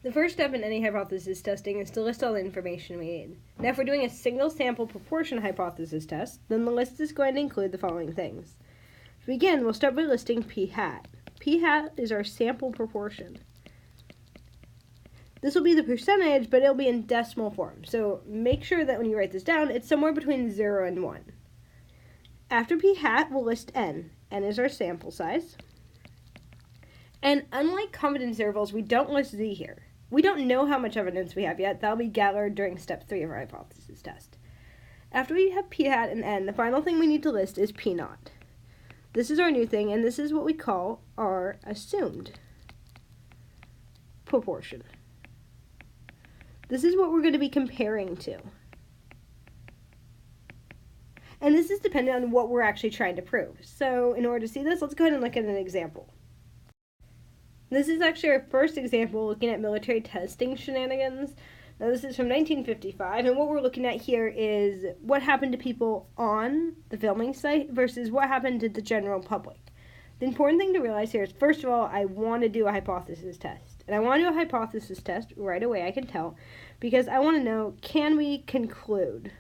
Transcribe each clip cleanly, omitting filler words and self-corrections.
The first step in any hypothesis testing is to list all the information we need. Now, if we're doing a single sample proportion hypothesis test, then the list is going to include the following things. To begin, we'll start by listing p hat. P hat is our sample proportion. This will be the percentage, but it'll be in decimal form. So make sure that when you write this down, it's somewhere between 0 and 1. After p hat, we'll list n. N is our sample size. And unlike confidence intervals, we don't list z here. We don't know how much evidence we have yet. That'll be gathered during step 3 of our hypothesis test. After we have p hat and n, the final thing we need to list is p naught. This is our new thing, and this is what we call our assumed proportion. This is what we're going to be comparing to. And this is dependent on what we're actually trying to prove. So in order to see this, let's go ahead and look at an example. This is actually our first example looking at military testing shenanigans. Now this is from 1955, and what we're looking at here is what happened to people on the filming site versus what happened to the general public. The important thing to realize here is, first of all, I want to do a hypothesis test. And I want to do a hypothesis test right away, I can tell, because I want to know, can we conclude?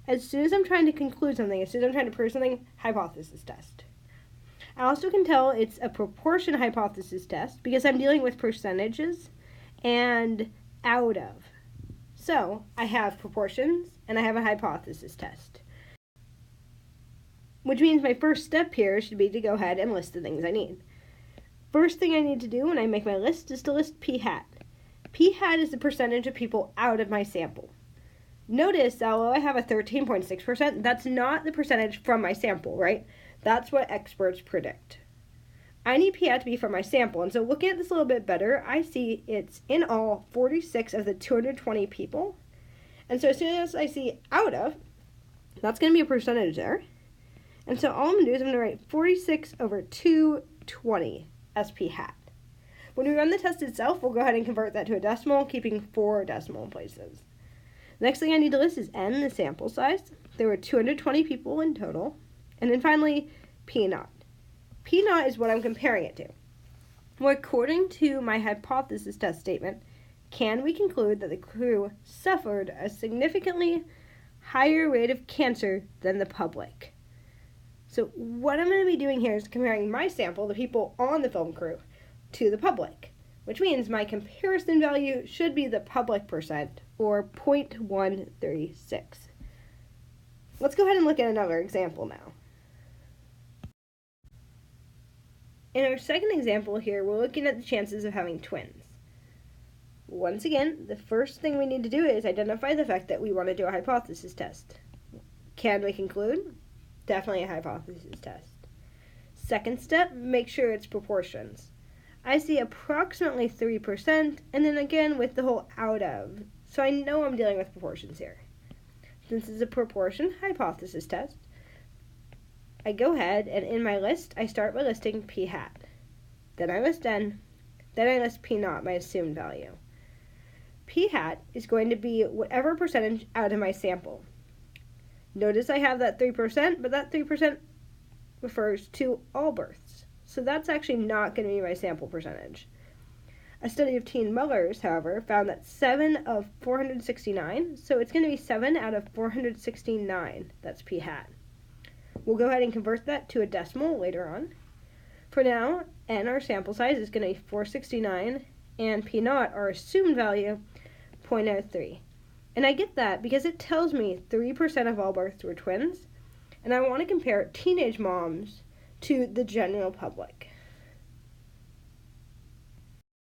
As soon as I'm trying to conclude something, as soon as I'm trying to prove something, hypothesis test. I also can tell it's a proportion hypothesis test because I'm dealing with percentages and out of. So I have proportions and I have a hypothesis test. Which means my first step here should be to go ahead and list the things I need. First thing I need to do when I make my list is to list p hat. P hat is the percentage of people out of my sample. Notice that although I have a 13.6%, that's not the percentage from my sample, right? That's what experts predict. I need p hat to be from my sample, and so looking at this a little bit better, I see it's in all 46 of the 220 people. And so as soon as I see out of, that's going to be a percentage there. And so all I'm going to do is I'm going to write 46 over 220 as p hat. When we run the test itself, we'll go ahead and convert that to a decimal, keeping 4 decimal places. The next thing I need to list is n, the sample size. There were 220 people in total. And then finally, p naught. P naught is what I'm comparing it to. Well, according to my hypothesis test statement, can we conclude that the crew suffered a significantly higher rate of cancer than the public? So what I'm going to be doing here is comparing my sample, the people on the film crew, to the public, which means my comparison value should be the public percent, or 0.136. Let's go ahead and look at another example now. In our second example here, we're looking at the chances of having twins. Once again, the first thing we need to do is identify the fact that we want to do a hypothesis test. Can we conclude? Definitely a hypothesis test. Second step, make sure it's proportions. I see approximately 3%, and then again with the whole out of. So I know I'm dealing with proportions here. Since it's a proportion hypothesis test, I go ahead and in my list, I start by listing p hat. Then I list n. Then I list p naught, my assumed value. P hat is going to be whatever percentage out of my sample. Notice I have that 3%, but that 3% refers to all births. So that's actually not going to be my sample percentage. A study of teen mothers, however, found that 7 of 469, so it's going to be 7 out of 469, that's p hat. We'll go ahead and convert that to a decimal later on. For now, n, our sample size, is going to be 469, and p naught, our assumed value, 0.03. And I get that because it tells me 3% of all births were twins, and I want to compare teenage moms to the general public.